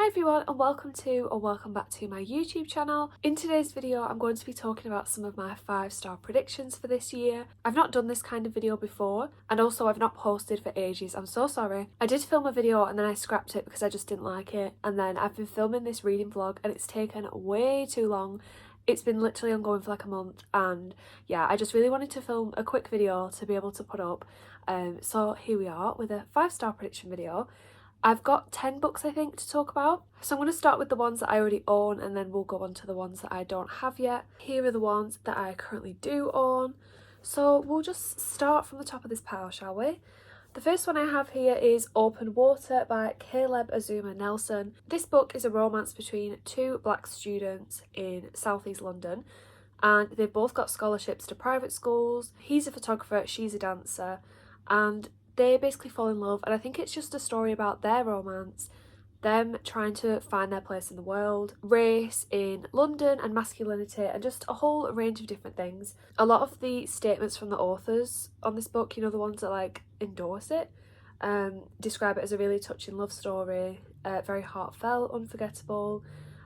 Hi everyone and welcome back to my YouTube channel. In today's video I'm going to be talking about some of my 5-star predictions for this year. I've not done this kind of video before and also I've not posted for ages, I'm so sorry. I did film a video and then I scrapped it because I just didn't like it, and then I've been filming this reading vlog and it's taken way too long. It's been literally ongoing for like a month, and yeah, I just really wanted to film a quick video to be able to put up. So here we are with a 5-star prediction video. I've got 10 books I think to talk about. So I'm going to start with the ones that I already own and then we'll go on to the ones that I don't have yet. Here are the ones that I currently do own. So we'll just start from the top of this pile, shall we? The first one I have here is Open Water by Caleb Azuma Nelson. This book is a romance between two black students in southeast London, and they've both got scholarships to private schools. He's a photographer, she's a dancer, and they basically fall in love, and I think it's just a story about their romance, them trying to find their place in the world, race in London and masculinity, and just a whole range of different things. A lot of the statements from the authors on this book, you know, the ones that like endorse it, describe it as a really touching love story, very heartfelt, unforgettable,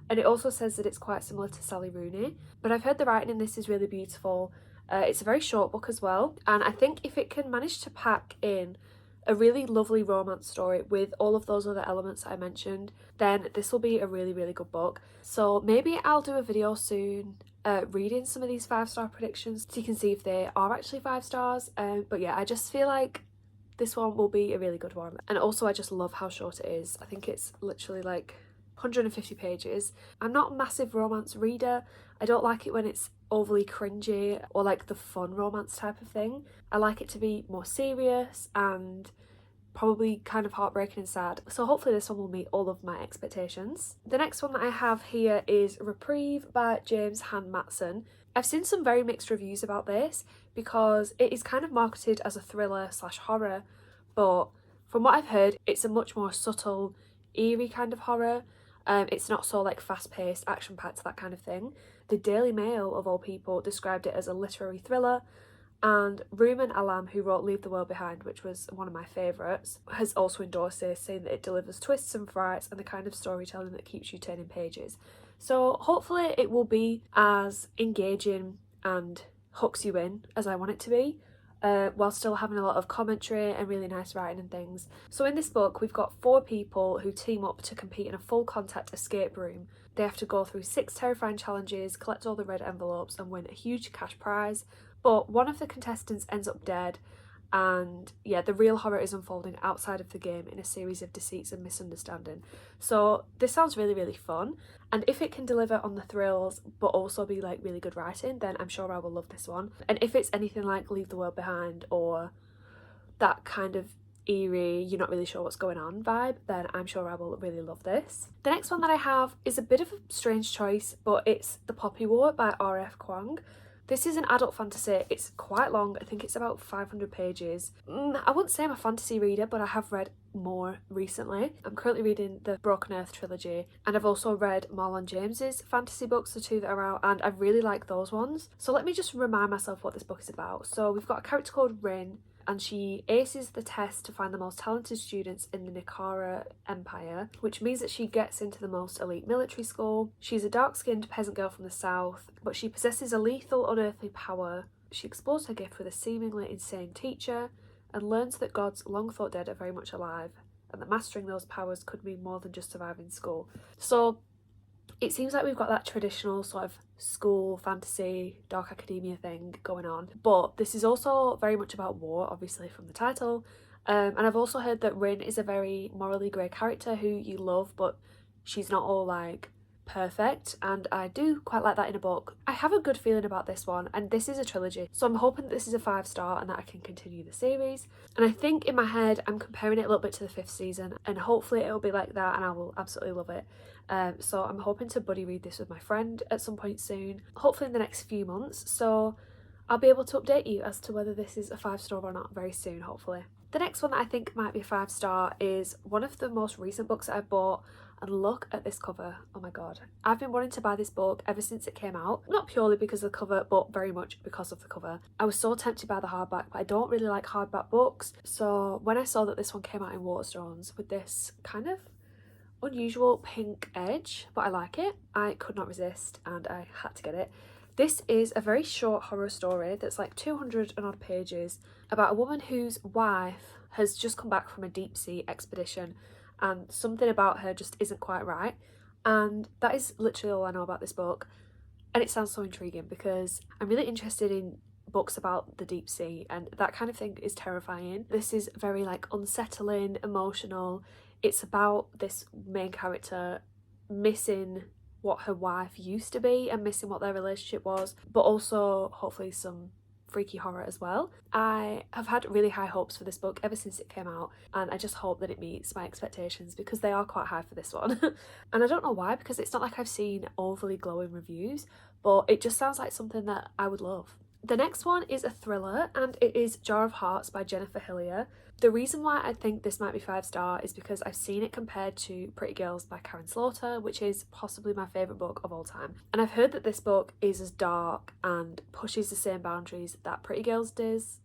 and it also says that it's quite similar to Sally Rooney. But I've heard the writing in this is really beautiful. It's a very short book as well, and I think if it can manage to pack in a really lovely romance story with all of those other elements I mentioned, then this will be a really good book. So maybe I'll do a video soon reading some of these 5-star predictions so you can see if they are actually 5 stars. But yeah, I just feel like this one will be a really good one, and also I just love how short it is. I think it's literally like 150 pages. I'm not a massive romance reader. I don't like it when it's overly cringy or like the fun romance type of thing. I like it to be more serious and probably kind of heartbreaking and sad. So hopefully this one will meet all of my expectations. The next one that I have here is Reprieve by James Han Matson. I've seen some very mixed reviews about this because it is kind of marketed as a thriller slash horror, but from what I've heard, it's a much more subtle, eerie kind of horror. It's not so like fast-paced, action-packed, that kind of thing. The Daily Mail, of all people, described it as a literary thriller, and Ruman Alam, who wrote Leave the World Behind, which was one of my favourites, has also endorsed this, saying that it delivers twists and frights and the kind of storytelling that keeps you turning pages. So hopefully it will be as engaging and hooks you in as I want it to be, while still having a lot of commentary and really nice writing and things. So in this book we've got 4 people who team up to compete in a full contact escape room. They have to go through 6 terrifying challenges, collect all the red envelopes and win a huge cash prize, but one of the contestants ends up dead, and yeah, the real horror is unfolding outside of the game in a series of deceits and misunderstanding. So this sounds really fun, and if it can deliver on the thrills but also be like really good writing, then I'm sure I will love this one. And if it's anything like Leave the World Behind or that kind of eerie, you're not really sure what's going on vibe, then I'm sure I will really love this. The next one that I have is a bit of a strange choice, but it's The Poppy War by R.F. Kuang. This is an adult fantasy. It's quite long. I think it's about 500 pages. I wouldn't say I'm a fantasy reader, but I have read more recently. I'm currently reading the Broken Earth trilogy, and I've also read Marlon James's fantasy books, the 2 that are out, and I really like those ones. So let me just remind myself what this book is about. So we've got a character called Rin, and she aces the test to find the most talented students in the Nikara Empire, which means that she gets into the most elite military school. She's a dark-skinned peasant girl from the south, but she possesses a lethal, unearthly power. She explores her gift with a seemingly insane teacher and learns that gods long thought dead are very much alive, and that mastering those powers could mean more than just surviving school. So it seems like we've got that traditional sort of school fantasy dark academia thing going on, but this is also very much about war, obviously from the title. And I've also heard that Rin is a very morally grey character who you love, but she's not all like perfect, and I do quite like that in a book. I have a good feeling about this one, and this is a trilogy, so I'm hoping that this is a 5-star and that I can continue the series. And I think in my head I'm comparing it a little bit to the 5th season, and hopefully it'll be like that and I will absolutely love it. So I'm hoping to buddy read this with my friend at some point soon, hopefully in the next few months, so I'll be able to update you as to whether this is a 5-star or not very soon, hopefully. The next one that I think might be a 5-star is one of the most recent books that I bought, and look at this cover. Oh my god, I've been wanting to buy this book ever since it came out, not purely because of the cover but very much because of the cover. I was so tempted by the hardback, but I don't really like hardback books, so when I saw that this one came out in Waterstones with this kind of unusual pink edge, but I like it. I could not resist and I had to get it. This is a very short horror story that's like 200 and odd pages about a woman whose wife has just come back from a deep sea expedition and something about her just isn't quite right. And that is literally all I know about this book. And it sounds so intriguing because I'm really interested in books about the deep sea, and that kind of thing is terrifying. This is very like unsettling, emotional. It's about this main character missing what her wife used to be and missing what their relationship was, but also hopefully some freaky horror as well. I have had really high hopes for this book ever since it came out, and I just hope that it meets my expectations because they are quite high for this one. And I don't know why, because it's not like I've seen overly glowing reviews, but it just sounds like something that I would love. The next one is a thriller, and it is Jar of Hearts by Jennifer Hillier. The reason why I think this might be 5-star is because I've seen it compared to Pretty Girls by Karen Slaughter, which is possibly my favourite book of all time. And I've heard that this book is as dark and pushes the same boundaries that Pretty Girls does.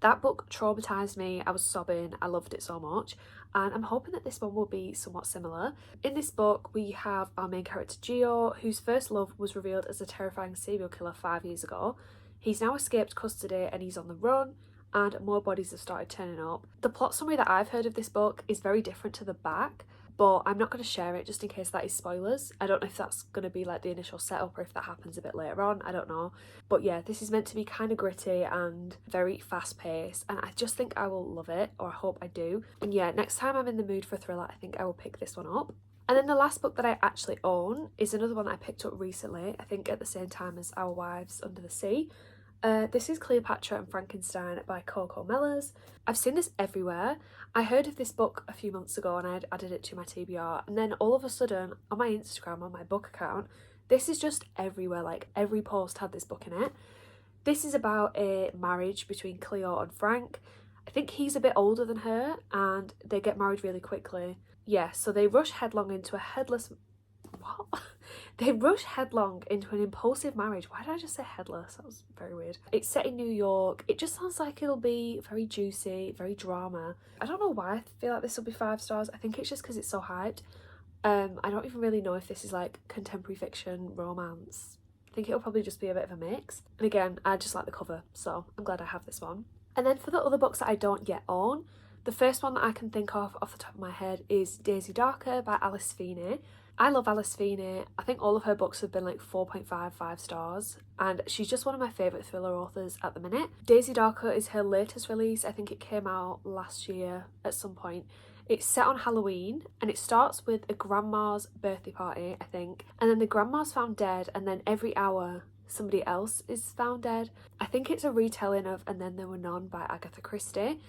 That book traumatised me. I was sobbing. I loved it so much. And I'm hoping that this one will be somewhat similar. In this book, we have our main character Gio, whose first love was revealed as a terrifying serial killer 5 years ago. He's now escaped custody and he's on the run, and more bodies have started turning up. The plot summary that I've heard of this book is very different to the back, but I'm not going to share it just in case that is spoilers. I don't know if that's going to be like the initial setup or if that happens a bit later on, I don't know. But yeah, this is meant to be kind of gritty and very fast paced, and I just think I will love it, or I hope I do. And yeah, next time I'm in the mood for a thriller, I think I will pick this one up. And then the last book that I actually own is another one that I picked up recently, I think at the same time as Our Wives Under the Sea. This is Cleopatra and Frankenstein by Coco Mellors. I've seen this everywhere. I heard of this book a few months ago and I had added it to my TBR, and then all of a sudden on my Instagram, on my book account, this is just everywhere. Like every post had this book in it. This is about a marriage between Cleo and Frank. I think he's a bit older than her and they get married really quickly. Yeah, so they rush headlong into a headless... What? They rush headlong into an impulsive marriage. Why did I just say headless? That was very weird. It's set in New York. It just sounds like it'll be very juicy, very drama. I don't know why I feel like this will be 5 stars. I think it's just because it's so hyped. I don't even really know if this is like contemporary fiction, romance. I think it'll probably just be a bit of a mix. And again, I just like the cover, so I'm glad I have this one. And then for the other books that I don't yet own, the first one that I can think of off the top of my head is Daisy Darker by Alice Feeney. I love Alice Feeney. I think all of her books have been like 4.5, 5 stars, and she's just one of my favourite thriller authors at the minute. Daisy Darker is her latest release. I think it came out last year at some point. It's set on Halloween and it starts with a grandma's birthday party, I think, and then the grandma's found dead, and then every hour somebody else is found dead. I think it's a retelling of And Then There Were None by Agatha Christie,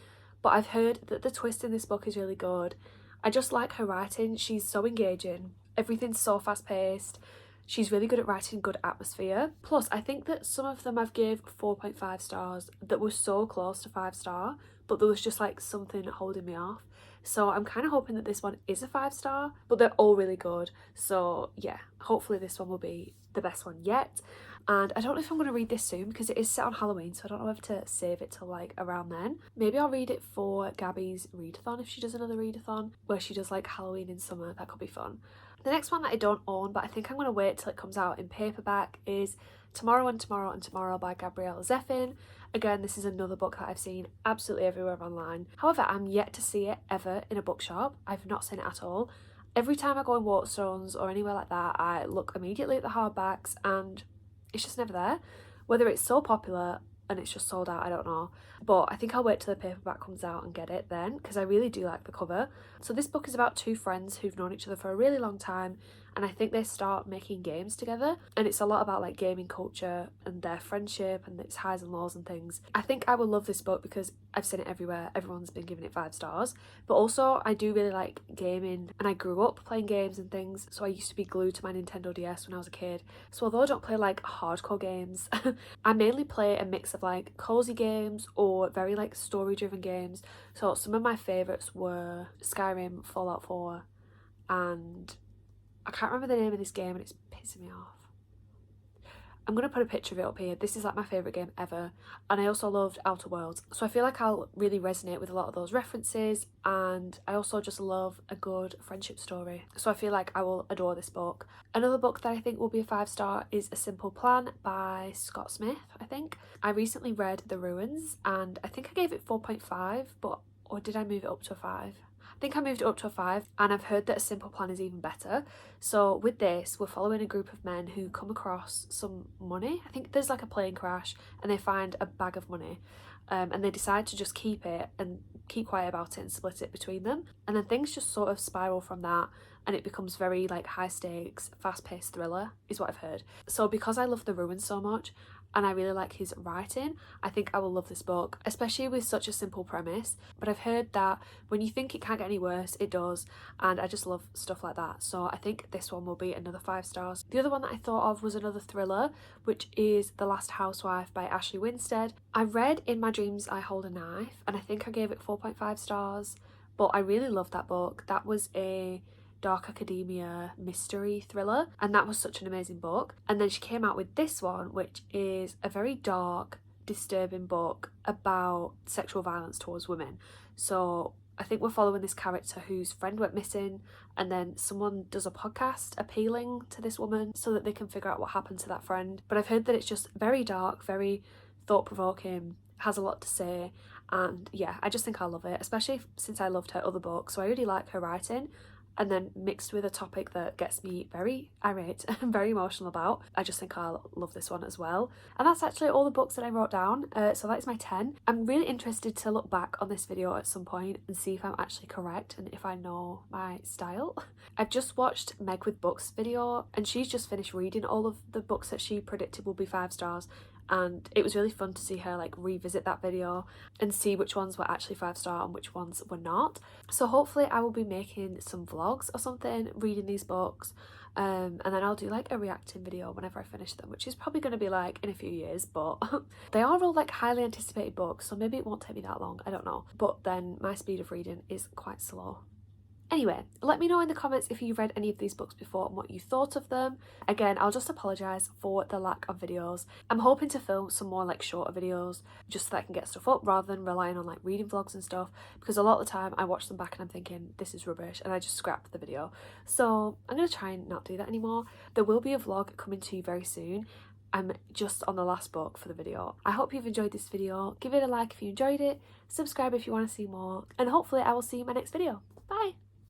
but I've heard that the twist in this book is really good. I just like her writing. She's so engaging. Everything's so fast paced. She's really good at writing good atmosphere. Plus, I think that some of them I've gave 4.5 stars that were so close to 5-star, but there was just like something holding me off. So I'm kind of hoping that this one is a 5-star, but they're all really good. So yeah, hopefully this one will be the best one yet. And I don't know if I'm going to read this soon because it is set on Halloween, so I don't know if to save it till like around then. Maybe I'll read it for Gabby's readathon if she does another readathon where she does like Halloween in summer. That could be fun. The next one that I don't own, but I think I'm going to wait till it comes out in paperback, is Tomorrow and Tomorrow and Tomorrow by Gabrielle Zeffin. Again, this is another book that I've seen absolutely everywhere online. However, I'm yet to see it ever in a bookshop. I've not seen it at all. Every time I go in Waterstones or anywhere like that, I look immediately at the hardbacks and it's just never there. Whether it's so popular and it's just sold out, I don't know. But I think I'll wait till the paperback comes out and get it then, because I really do like the cover. So this book is about 2 friends who've known each other for a really long time, and I think they start making games together, and it's a lot about like gaming culture and their friendship and its highs and lows and things. I think I will love this book because I've seen it everywhere. Everyone's been giving it 5 stars. But also I do really like gaming, and I grew up playing games and things, so I used to be glued to my Nintendo DS when I was a kid. So although I don't play like hardcore games, I mainly play a mix of like cozy games or very like story driven games. So some of my favourites were Skyrim, Fallout 4, and I can't remember the name of this game and it's pissing me off. I'm going to put a picture of it up here. This is like my favourite game ever, and I also loved Outer Worlds, so I feel like I'll really resonate with a lot of those references, and I also just love a good friendship story, so I feel like I will adore this book. Another book that I think will be a 5-star is A Simple Plan by Scott Smith, I think. I recently read The Ruins, and I think I gave it 4.5, but or did I move it up to a 5? I think I moved it up to a 5, and I've heard that A Simple Plan is even better. So with this, we're following a group of men who come across some money. I think there's like a plane crash and they find a bag of money, and they decide to just keep it and keep quiet about it and split it between them. And then things just sort of spiral from that, and it becomes very like high stakes, fast paced thriller is what I've heard. So because I love The Ruins so much, and I really like his writing, I think I will love this book, especially with such a simple premise. But I've heard that when you think it can't get any worse, it does, and I just love stuff like that. So I think this one will be another 5 stars. The other one that I thought of was another thriller, which is The Last Housewife by Ashley Winstead. I read In My Dreams I Hold a Knife, and I think I gave it 4.5 stars, but I really loved that book. That was a dark academia mystery thriller, and that was such an amazing book. And then she came out with this one, which is a very dark, disturbing book about sexual violence towards women. So I think we're following this character whose friend went missing, and then someone does a podcast appealing to this woman so that they can figure out what happened to that friend. But I've heard that it's just very dark, very thought-provoking, has a lot to say, and yeah, I just think I'll love it, especially since I loved her other book. So I really like her writing, and then mixed with a topic that gets me very irate and very emotional about, I just think I'll love this one as well. And that's actually all the books that I wrote down, so that's my 10. I'm really interested to look back on this video at some point and see if I'm actually correct and if I know my style. I've just watched Meg with Books video, and she's just finished reading all of the books that she predicted will be 5 stars, and it was really fun to see her like revisit that video and see which ones were actually 5-star and which ones were not. So hopefully I will be making some vlogs or something reading these books, and then I'll do like a reacting video whenever I finish them, which is probably going to be like in a few years, but they are all like highly anticipated books, so maybe it won't take me that long, I don't know. But then my speed of reading is quite slow. Anyway, let me know in the comments if you've read any of these books before and what you thought of them. Again, I'll just apologise for the lack of videos. I'm hoping to film some more like shorter videos just so that I can get stuff up rather than relying on like reading vlogs and stuff, because a lot of the time I watch them back and I'm thinking this is rubbish and I just scrap the video. So I'm going to try and not do that anymore. There will be a vlog coming to you very soon. I'm just on the last book for the video. I hope you've enjoyed this video. Give it a like if you enjoyed it, subscribe if you want to see more, and hopefully I will see you in my next video. Bye!